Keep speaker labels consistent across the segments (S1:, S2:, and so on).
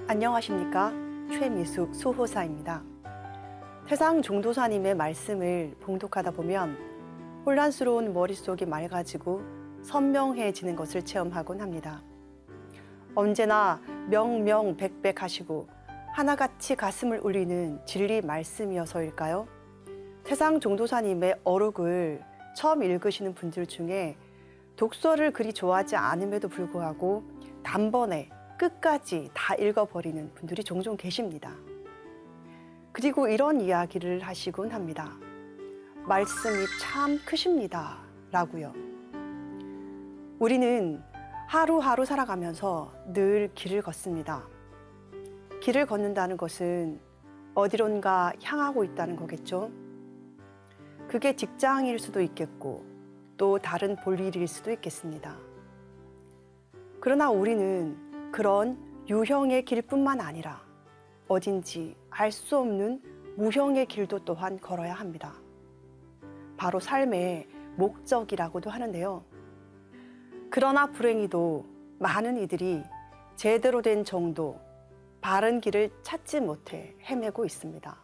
S1: 안녕하십니까? 최미숙 수호사입니다. 태상 종도사님의 말씀을 봉독하다 보면 혼란스러운 머릿속이 맑아지고 선명해지는 것을 체험하곤 합니다. 언제나 명명백백하시고 하나같이 가슴을 울리는 진리 말씀이어서일까요? 태상 종도사님의 어록을 처음 읽으시는 분들 중에 독서를 그리 좋아하지 않음에도 불구하고 단번에 끝까지 다 읽어버리는 분들이 종종 계십니다. 그리고 이런 이야기를 하시곤 합니다. 말씀이 참 크십니다. 라고요. 우리는 하루하루 살아가면서 늘 길을 걷습니다. 길을 걷는다는 것은 어디론가 향하고 있다는 거겠죠. 그게 직장일 수도 있겠고 또 다른 볼일일 수도 있겠습니다. 그러나 우리는 그런 유형의 길뿐만 아니라 어딘지 알 수 없는 무형의 길도 또한 걸어야 합니다. 바로 삶의 목적이라고도 하는데요. 그러나 불행히도 많은 이들이 제대로 된 정도, 바른 길을 찾지 못해 헤매고 있습니다.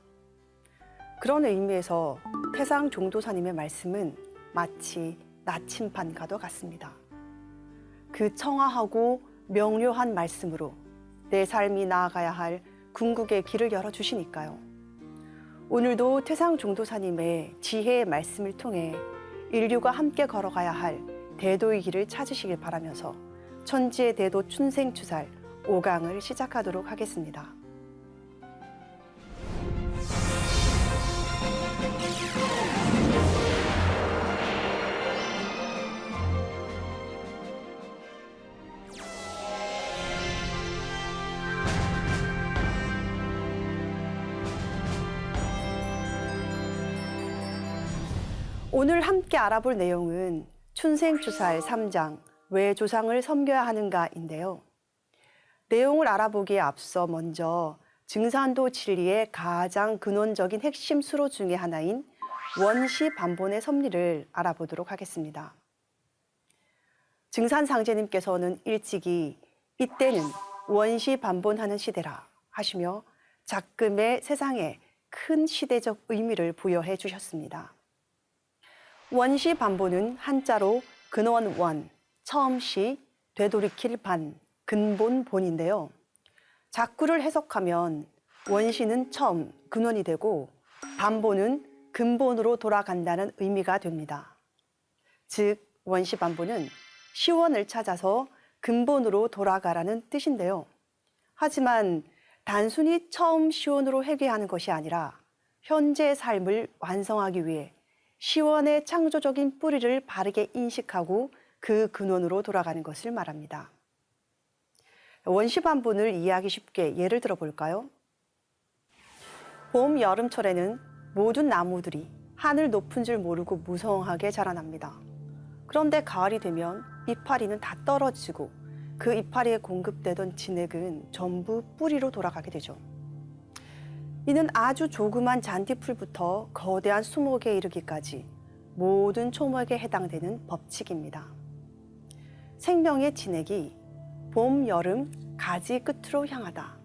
S1: 그런 의미에서 태상 종도사님의 말씀은 마치 나침반과도 같습니다. 그 청아하고 명료한 말씀으로 내 삶이 나아가야 할 궁극의 길을 열어주시니까요. 오늘도 태상 종도사님의 지혜의 말씀을 통해 인류가 함께 걸어가야 할 대도의 길을 찾으시길 바라면서 천지의 대도 춘생추살 5강을 시작하도록 하겠습니다. 오늘 함께 알아볼 내용은 춘생추살 3장 왜 조상을 섬겨야 하는가인데요. 내용을 알아보기에 앞서 먼저 증산도 진리의 가장 근원적인 핵심 수로 중의 하나인 원시반본의 섭리를 알아보도록 하겠습니다. 증산상제님께서는 일찍이 이때는 원시반본하는 시대라 하시며 작금의 세상에 큰 시대적 의미를 부여해 주셨습니다. 원시반본은 한자로 근원원, 처음시, 되돌이킬 반, 근본본인데요. 작구를 해석하면 원시는 처음, 근원이 되고 반본은 근본으로 돌아간다는 의미가 됩니다. 즉, 원시반본은 시원을 찾아서 근본으로 돌아가라는 뜻인데요. 하지만 단순히 처음 시원으로 회귀하는 것이 아니라 현재의 삶을 완성하기 위해 시원의 창조적인 뿌리를 바르게 인식하고 그 근원으로 돌아가는 것을 말합니다. 원시반본을 이해하기 쉽게 예를 들어 볼까요? 봄, 여름철에는 모든 나무들이 하늘 높은 줄 모르고 무성하게 자라납니다. 그런데 가을이 되면 이파리는 다 떨어지고 그 이파리에 공급되던 진액은 전부 뿌리로 돌아가게 되죠. 이는 아주 조그만 잔디풀부터 거대한 수목에 이르기까지 모든 초목에 해당되는 법칙입니다. 생명의 진액이 봄, 여름, 가지 끝으로 향하다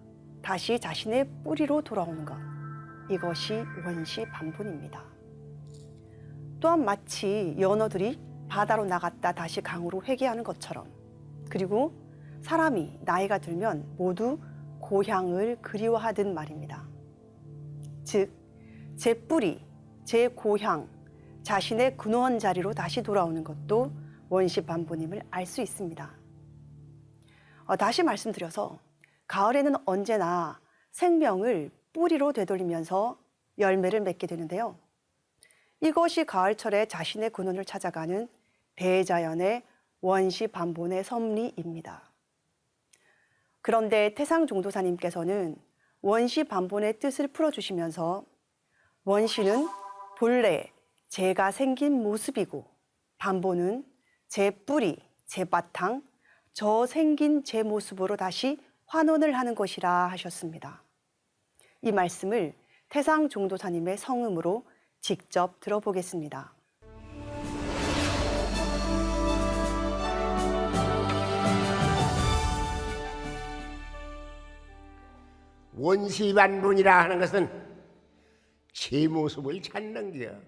S1: 다시 자신의 뿌리로 돌아오는 것, 이것이 원시반본입니다. 또한 마치 연어들이 바다로 나갔다 다시 강으로 회귀하는 것처럼, 그리고 사람이 나이가 들면 모두 고향을 그리워하듯 말입니다. 즉, 제 뿌리, 제 고향, 자신의 근원 자리로 다시 돌아오는 것도 원시반본임을 알 수 있습니다. 다시 말씀드려서 가을에는 언제나 생명을 뿌리로 되돌리면서 열매를 맺게 되는데요. 이것이 가을철에 자신의 근원을 찾아가는 대자연의 원시반본의 섭리입니다. 그런데 태상 종도사님께서는 원시반본의 뜻을 풀어주시면서 원시는 본래 제가 생긴 모습이고 반본은 제 뿌리, 제 바탕, 저 생긴 제 모습으로 다시 환원을 하는 것이라 하셨습니다. 이 말씀을 태상 종도사님의 성음으로 직접 들어보겠습니다.
S2: 원시반분이라 하는 것은 제 모습을 찾는 거야.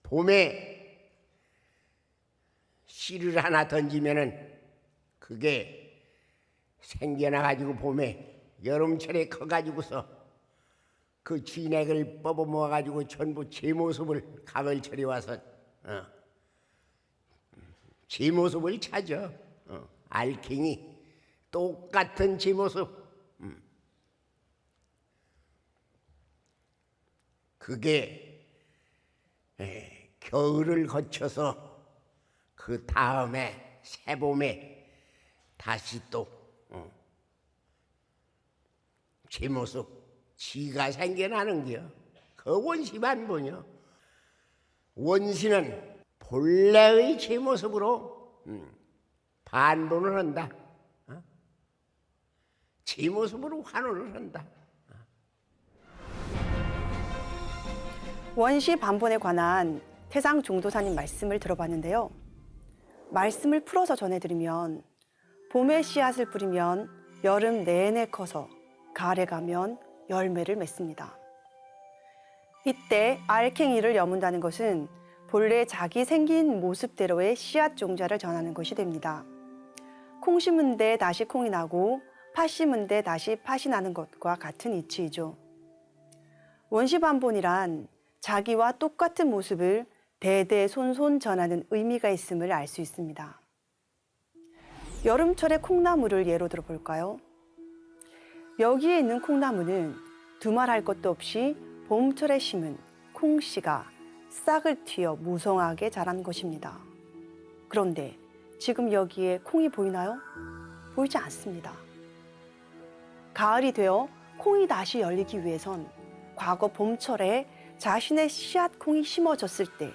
S2: 봄에 씨를 하나 던지면은 그게 생겨나 가지고 봄에 여름철에 커 가지고서 그 진액을 뽑아 모아 가지고 전부 제 모습을 가을철에 와서 제 모습을 찾아. 알갱이 똑같은 제 모습. 그게 겨울을 거쳐서 그 다음에 새봄에 다시 또 제 모습 지가 생겨나는겨. 그 원시반분이요. 원시는 본래의 제 모습으로 반분을 한다. 제 모습으로 환원을 한다.
S1: 원시 반본에 관한 태상 종도사님 말씀을 들어봤는데요. 말씀을 풀어서 전해드리면 봄에 씨앗을 뿌리면 여름 내내 커서 가을에 가면 열매를 맺습니다. 이때 알갱이를 여문다는 것은 본래 자기 생긴 모습대로의 씨앗 종자를 전하는 것이 됩니다. 콩 심은 데 다시 콩이 나고 팥 심은 데 다시 팥이 나는 것과 같은 이치이죠. 원시반본이란 자기와 똑같은 모습을 대대손손 전하는 의미가 있음을 알 수 있습니다. 여름철의 콩나물을 예로 들어볼까요? 여기에 있는 콩나무는 두말할 것도 없이 봄철에 심은 콩씨가 싹을 틔어 무성하게 자란 것입니다. 그런데 지금 여기에 콩이 보이나요? 보이지 않습니다. 가을이 되어 콩이 다시 열리기 위해선 과거 봄철에 자신의 씨앗 콩이 심어졌을 때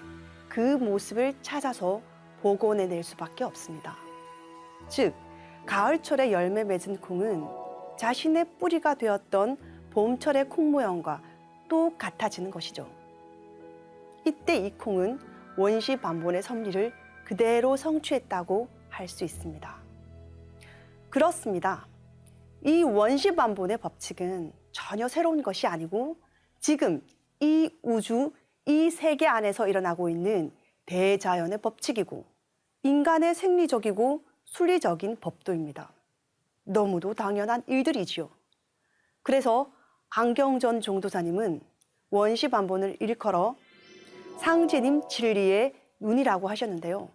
S1: 그 모습을 찾아서 복원해낼 수밖에 없습니다. 즉, 가을철에 열매 맺은 콩은 자신의 뿌리가 되었던 봄철의 콩 모양과 똑같아지는 것이죠. 이때 이 콩은 원시 반본의 섭리를 그대로 성취했다고 할 수 있습니다. 그렇습니다. 이 원시 반본의 법칙은 전혀 새로운 것이 아니고 지금 이 우주, 이 세계 안에서 일어나고 있는 대자연의 법칙이고 인간의 생리적이고 순리적인 법도입니다. 너무도 당연한 일들이지요. 그래서 안경전 종도사님은 원시 반본을 일컬어 상제님 진리의 눈이라고 하셨는데요.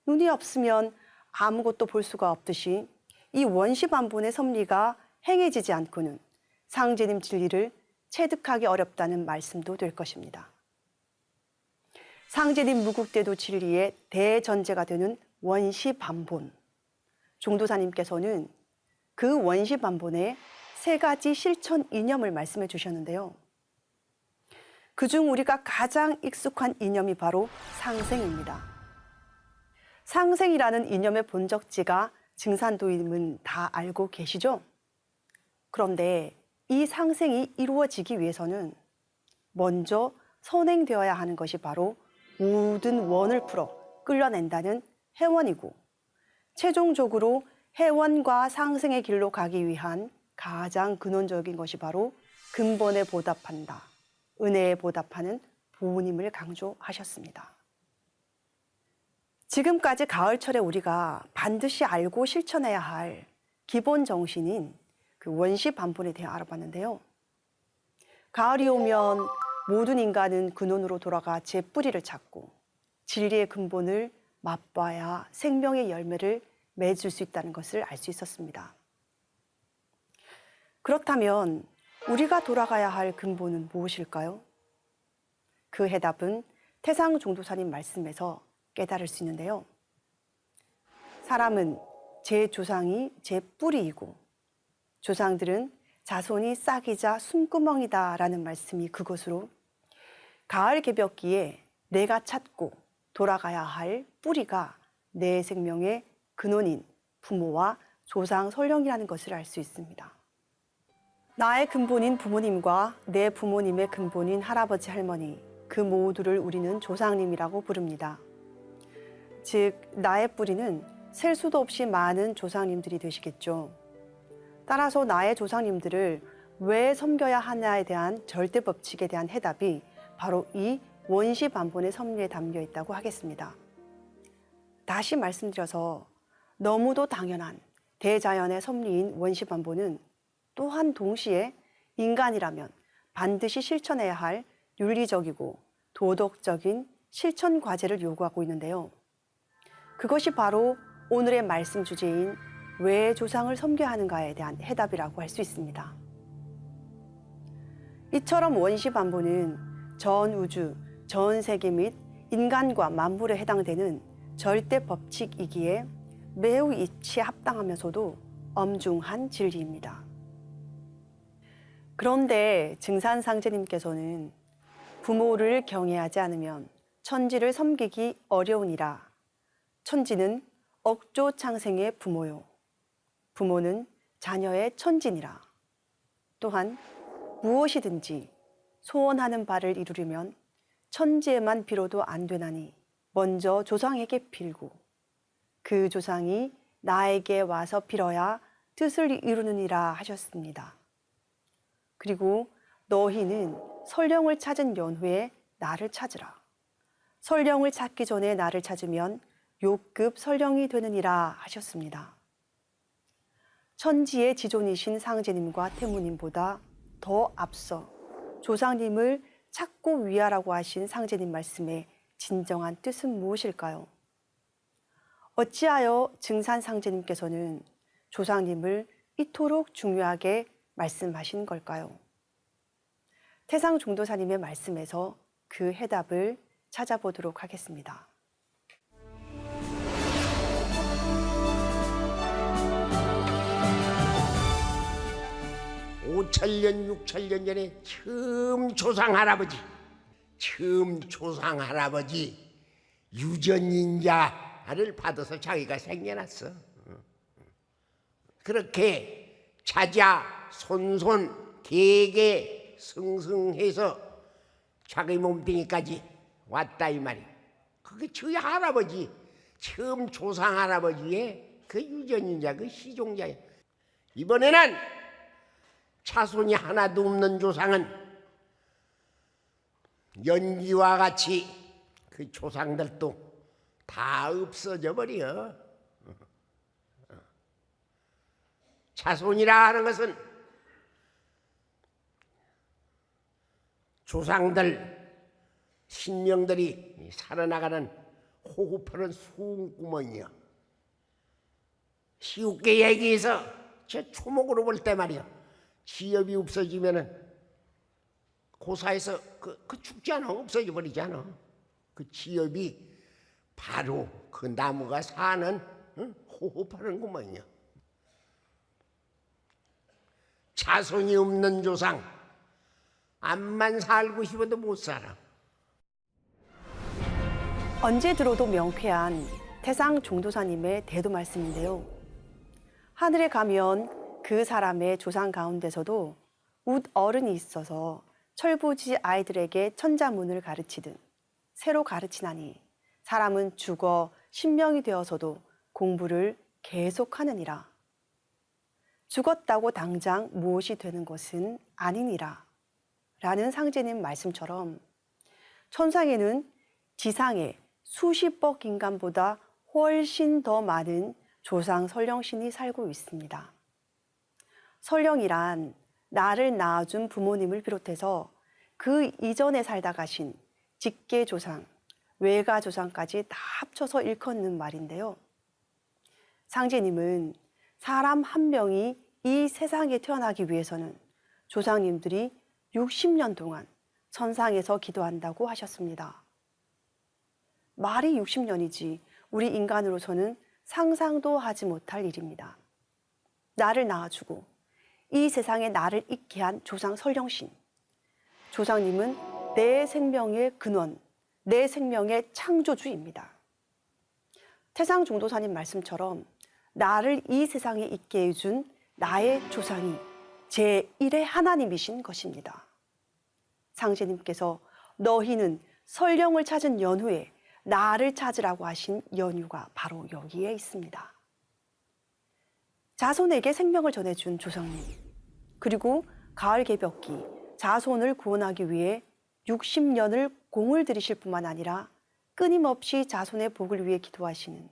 S1: 눈이 없으면 아무것도 볼 수가 없듯이 이 원시 반본의 섭리가 행해지지 않고는 상제님 진리를 체득하기 어렵다는 말씀도 될 것입니다. 상제님 무국대도 진리의 대전제가 되는 원시 반본. 종도사님께서는 그 원시 반본의 세 가지 실천 이념을 말씀해 주셨는데요. 그중 우리가 가장 익숙한 이념이 바로 상생입니다. 상생이라는 이념의 본적지가 증산도임은 다 알고 계시죠? 그런데 이 상생이 이루어지기 위해서는 먼저 선행되어야 하는 것이 바로 모든 원을 풀어 끌어낸다는 해원이고 최종적으로 해원과 상생의 길로 가기 위한 가장 근원적인 것이 바로 근본에 보답한다, 은혜에 보답하는 부모님을 강조하셨습니다. 지금까지 가을철에 우리가 반드시 알고 실천해야 할 기본 정신인 그 원시 반본에 대해 알아봤는데요. 가을이 오면 모든 인간은 근원으로 돌아가 제 뿌리를 찾고 진리의 근본을 맛봐야 생명의 열매를 맺을 수 있다는 것을 알 수 있었습니다. 그렇다면 우리가 돌아가야 할 근본은 무엇일까요? 그 해답은 태상 종도사님 말씀에서 깨달을 수 있는데요. 사람은 제 조상이 제 뿌리이고 조상들은 자손이 싹이자 숨구멍이다라는 말씀이 그것으로 가을 개벽기에 내가 찾고 돌아가야 할 뿌리가 내 생명의 근원인 부모와 조상 설령이라는 것을 알 수 있습니다. 나의 근본인 부모님과 내 부모님의 근본인 할아버지 할머니 그 모두를 우리는 조상님이라고 부릅니다. 즉 나의 뿌리는 셀 수도 없이 많은 조상님들이 되시겠죠. 따라서 나의 조상님들을 왜 섬겨야 하냐에 대한 절대 법칙에 대한 해답이 바로 이 원시반본의 섭리에 담겨 있다고 하겠습니다. 다시 말씀드려서 너무도 당연한 대자연의 섭리인 원시반본은 또한 동시에 인간이라면 반드시 실천해야 할 윤리적이고 도덕적인 실천 과제를 요구하고 있는데요. 그것이 바로 오늘의 말씀 주제인 왜 조상을 섬겨야 하는가에 대한 해답이라고 할 수 있습니다. 이처럼 원시반본은 전 우주, 전 세계 및 인간과 만물에 해당되는 절대 법칙이기에 매우 이치에 합당하면서도 엄중한 진리입니다. 그런데 증산상제님께서는 부모를 경외하지 않으면 천지를 섬기기 어려우니라. 천지는 억조 창생의 부모요. 부모는 자녀의 천지니라. 또한 무엇이든지 소원하는 바를 이루려면 천지에만 빌어도 안 되나니 먼저 조상에게 빌고 그 조상이 나에게 와서 빌어야 뜻을 이루느니라 하셨습니다. 그리고 너희는 설령을 찾은 연후에 나를 찾으라. 설령을 찾기 전에 나를 찾으면 요급 설령이 되느니라 하셨습니다. 천지의 지존이신 상제님과 태무님보다 더 앞서 조상님을 찾고 위하라고 하신 상제님 말씀의 진정한 뜻은 무엇일까요? 어찌하여 증산상제님께서는 조상님을 이토록 중요하게 말씀하신 걸까요? 태상종도사님의 말씀에서 그 해답을 찾아보도록 하겠습니다.
S2: 5천년, 6천년 전에 처음 조상할아버지 유전인자를 받아서 자기가 생겨났어. 그렇게 자자, 손손, 계계 승승해서 자기 몸뚱이까지 왔다 이 말이. 그게 저희 할아버지, 처음 조상할아버지의 그 유전인자, 그 시종자야. 이번에는 자손이 하나도 없는 조상은 연기와 같이 그 조상들도 다 없어져 버려. 자손이라 하는 것은 조상들, 신명들이 살아나가는 호흡하는 수구멍이야. 쉽게 얘기해서 저 초목으로 볼 때 말이야. 지엽이 없어지면은 고사에서 그 죽지 않아, 없어져 버리잖아. 그 지엽이 바로 그 나무가 사는 호흡하는 구멍이야. 자손이 없는 조상, 암만 살고 싶어도 못 살아.
S1: 언제 들어도 명쾌한 태상종도사님의 대도 말씀인데요. 하늘에 가면 그 사람의 조상 가운데서도 웃 어른이 있어서 철부지 아이들에게 천자문을 가르치든 새로 가르치나니 사람은 죽어 신명이 되어서도 공부를 계속하느니라. 죽었다고 당장 무엇이 되는 것은 아니니라. 라는 상제님 말씀처럼 천상에는 지상의 수십억 인간보다 훨씬 더 많은 조상 설령신이 살고 있습니다. 설령이란 나를 낳아준 부모님을 비롯해서 그 이전에 살다 가신 직계조상, 외가조상까지 다 합쳐서 일컫는 말인데요. 상제님은 사람 한 명이 이 세상에 태어나기 위해서는 조상님들이 60년 동안 천상에서 기도한다고 하셨습니다. 말이 60년이지 우리 인간으로서는 상상도 하지 못할 일입니다. 나를 낳아주고 이 세상에 나를 있게 한 조상 설령신. 조상님은 내 생명의 근원, 내 생명의 창조주입니다. 태상종도사님 말씀처럼 나를 이 세상에 있게 해준 나의 조상이 제1의 하나님이신 것입니다. 상제님께서 너희는 설령을 찾은 연후에 나를 찾으라고 하신 연유가 바로 여기에 있습니다. 자손에게 생명을 전해준 조상님, 그리고 가을 개벽기 자손을 구원하기 위해 60년을 공을 들이실 뿐만 아니라 끊임없이 자손의 복을 위해 기도하시는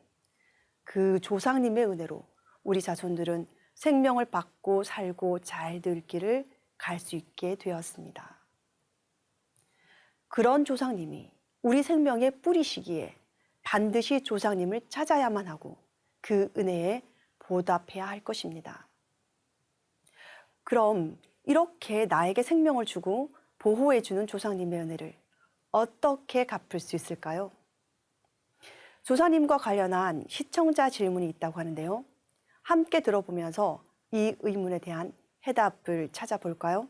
S1: 그 조상님의 은혜로 우리 자손들은 생명을 받고 살고 잘 될 길을 갈 수 있게 되었습니다. 그런 조상님이 우리 생명의 뿌리시기에 반드시 조상님을 찾아야만 하고 그 은혜에 보답해야 할 것입니다. 그럼 이렇게 나에게 생명을 주고 보호해주는 조상님의 은혜를 어떻게 갚을 수 있을까요? 조상님과 관련한 시청자 질문이 있다고 하는데요. 함께 들어보면서 이 의문에 대한 해답을 찾아볼까요?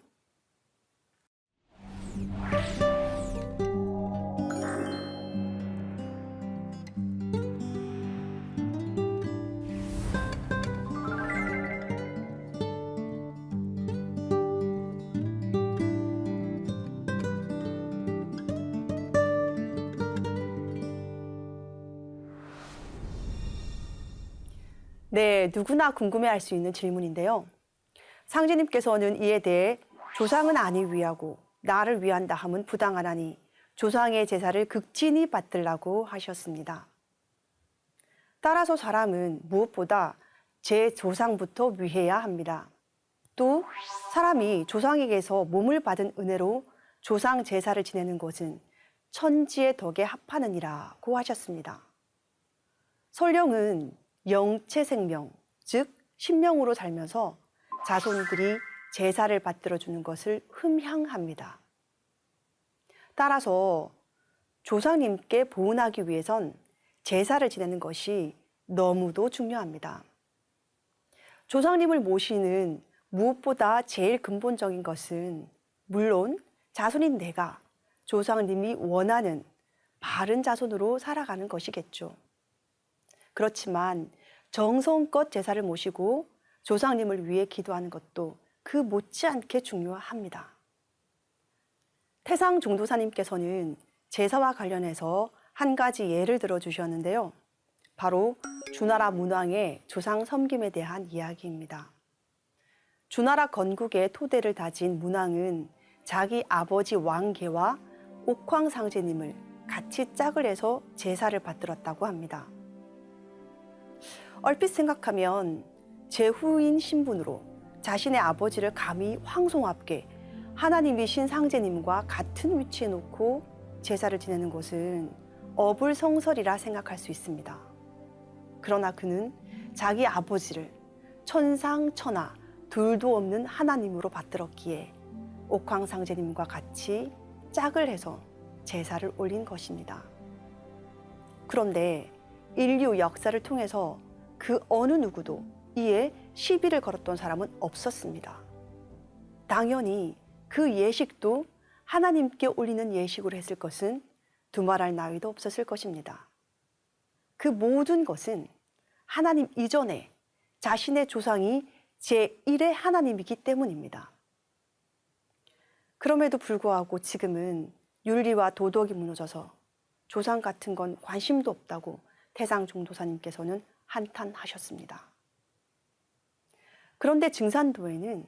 S1: 네, 누구나 궁금해할 수 있는 질문인데요. 상제님께서는 이에 대해 조상은 아니 위하고 나를 위한다 함은 부당하나니 조상의 제사를 극진히 받들라고 하셨습니다. 따라서 사람은 무엇보다 제 조상부터 위해야 합니다. 또 사람이 조상에게서 몸을 받은 은혜로 조상 제사를 지내는 것은 천지의 덕에 합하느니라고 하셨습니다. 설령은 영체 생명, 즉 신명으로 살면서 자손들이 제사를 받들어 주는 것을 흠향합니다. 따라서 조상님께 보은하기 위해선 제사를 지내는 것이 너무도 중요합니다. 조상님을 모시는 무엇보다 제일 근본적인 것은 물론 자손인 내가 조상님이 원하는 바른 자손으로 살아가는 것이겠죠. 그렇지만 정성껏 제사를 모시고 조상님을 위해 기도하는 것도 그 못지않게 중요합니다. 태상 종도사님께서는 제사와 관련해서 한 가지 예를 들어 주셨는데요. 바로 주나라 문왕의 조상 섬김에 대한 이야기입니다. 주나라 건국의 토대를 다진 문왕은 자기 아버지 왕계와 옥황상제님을 같이 짝을 해서 제사를 받들었다고 합니다. 얼핏 생각하면 제후인 신분으로 자신의 아버지를 감히 황송하게 하나님이신 상제님과 같은 위치에 놓고 제사를 지내는 것은 어불성설이라 생각할 수 있습니다. 그러나 그는 자기 아버지를 천상천하 둘도 없는 하나님으로 받들었기에 옥황상제님과 같이 짝을 해서 제사를 올린 것입니다. 그런데 인류 역사를 통해서 그 어느 누구도 이에 시비를 걸었던 사람은 없었습니다. 당연히 그 예식도 하나님께 올리는 예식으로 했을 것은 두말할 나위도 없었을 것입니다. 그 모든 것은 하나님 이전에 자신의 조상이 제1의 하나님이기 때문입니다. 그럼에도 불구하고 지금은 윤리와 도덕이 무너져서 조상 같은 건 관심도 없다고 태상 종도사님께서는 한탄하셨습니다. 그런데 증산도에는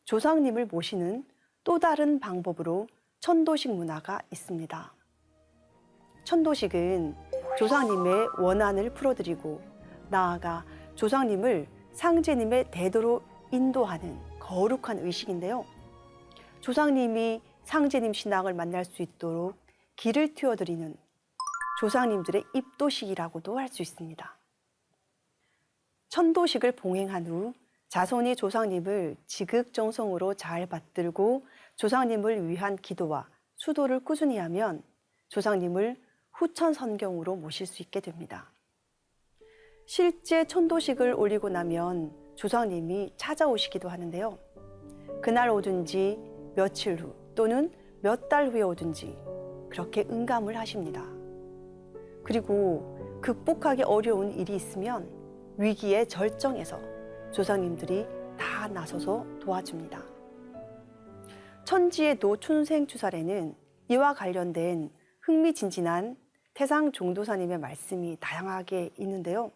S1: 조상님을 모시는 또 다른 방법으로 천도식 문화가 있습니다. 천도식은 조상님의 원한을 풀어드리고 나아가 조상님을 상제님의 대도로 인도하는 거룩한 의식인데요. 조상님이 상제님 신앙을 만날 수 있도록 길을 틔워드리는 조상님들의 입도식이라고도 할 수 있습니다. 천도식을 봉행한 후 자손이 조상님을 지극정성으로 잘 받들고 조상님을 위한 기도와 수도를 꾸준히 하면 조상님을 후천선경으로 모실 수 있게 됩니다. 실제 천도식을 올리고 나면 조상님이 찾아오시기도 하는데요. 그날 오든지 며칠 후 또는 몇 달 후에 오든지 그렇게 응감을 하십니다. 그리고 극복하기 어려운 일이 있으면 위기의 절정에서 조상님들이 다 나서서 도와줍니다. 천지의 노춘생추살에는 이와 관련된 흥미진진한 태상 종도사님의 말씀이 다양하게 있는데요.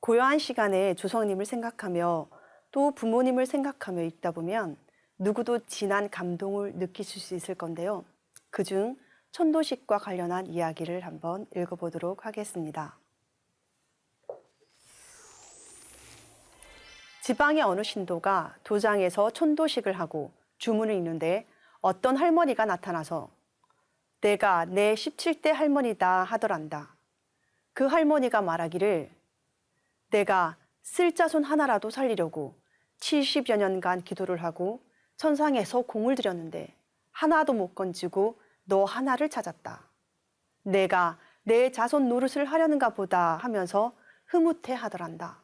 S1: 고요한 시간에 조상님을 생각하며 또 부모님을 생각하며 읽다 보면 누구도 진한 감동을 느끼실 수 있을 건데요. 그중 천도식과 관련한 이야기를 한번 읽어보도록 하겠습니다. 지방의 어느 신도가 도장에서 천도식을 하고 주문을 읽는데 어떤 할머니가 나타나서 내가 내 17대 할머니다 하더란다. 그 할머니가 말하기를 내가 쓸자손 하나라도 살리려고 70여 년간 기도를 하고 천상에서 공을 들였는데 하나도 못 건지고 너 하나를 찾았다. 내가 내 자손 노릇을 하려는가 보다 하면서 흐뭇해 하더란다.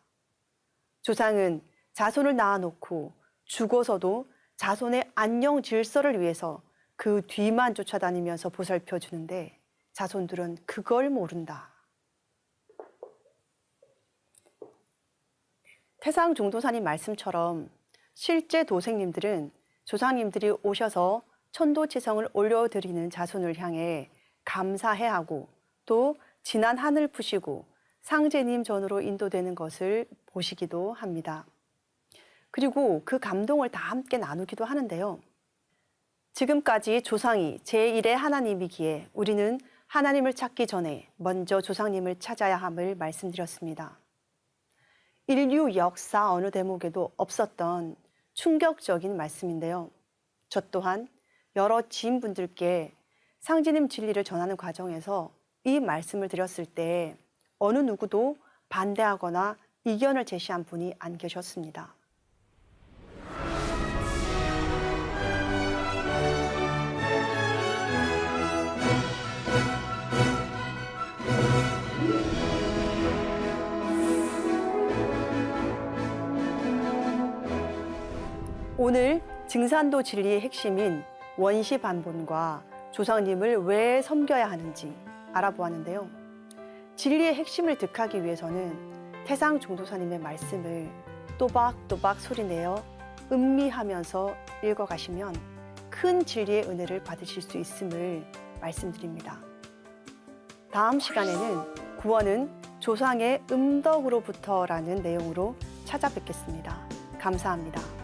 S1: 조상은 자손을 낳아놓고 죽어서도 자손의 안녕 질서를 위해서 그 뒤만 쫓아다니면서 보살펴 주는데 자손들은 그걸 모른다. 태상종도사님 말씀처럼 실제 도생님들은 조상님들이 오셔서 천도지성을 올려드리는 자손을 향해 감사해야 하고 또 진한 한을 푸시고 상제님 전으로 인도되는 것을 보시기도 합니다. 그리고 그 감동을 다 함께 나누기도 하는데요. 지금까지 조상이 제1의 하나님이기에 우리는 하나님을 찾기 전에 먼저 조상님을 찾아야 함을 말씀드렸습니다. 인류 역사 어느 대목에도 없었던 충격적인 말씀인데요. 저 또한 여러 지인분들께 상제님 진리를 전하는 과정에서 이 말씀을 드렸을 때 어느 누구도 반대하거나 이견을 제시한 분이 안 계셨습니다. 오늘 증산도 진리의 핵심인 원시반본과 조상님을 왜 섬겨야 하는지 알아보았는데요. 진리의 핵심을 득하기 위해서는 태상종도사님의 말씀을 또박또박 소리내어 음미하면서 읽어가시면 큰 진리의 은혜를 받으실 수 있음을 말씀드립니다. 다음 시간에는 구원은 조상의 음덕으로부터라는 내용으로 찾아뵙겠습니다. 감사합니다.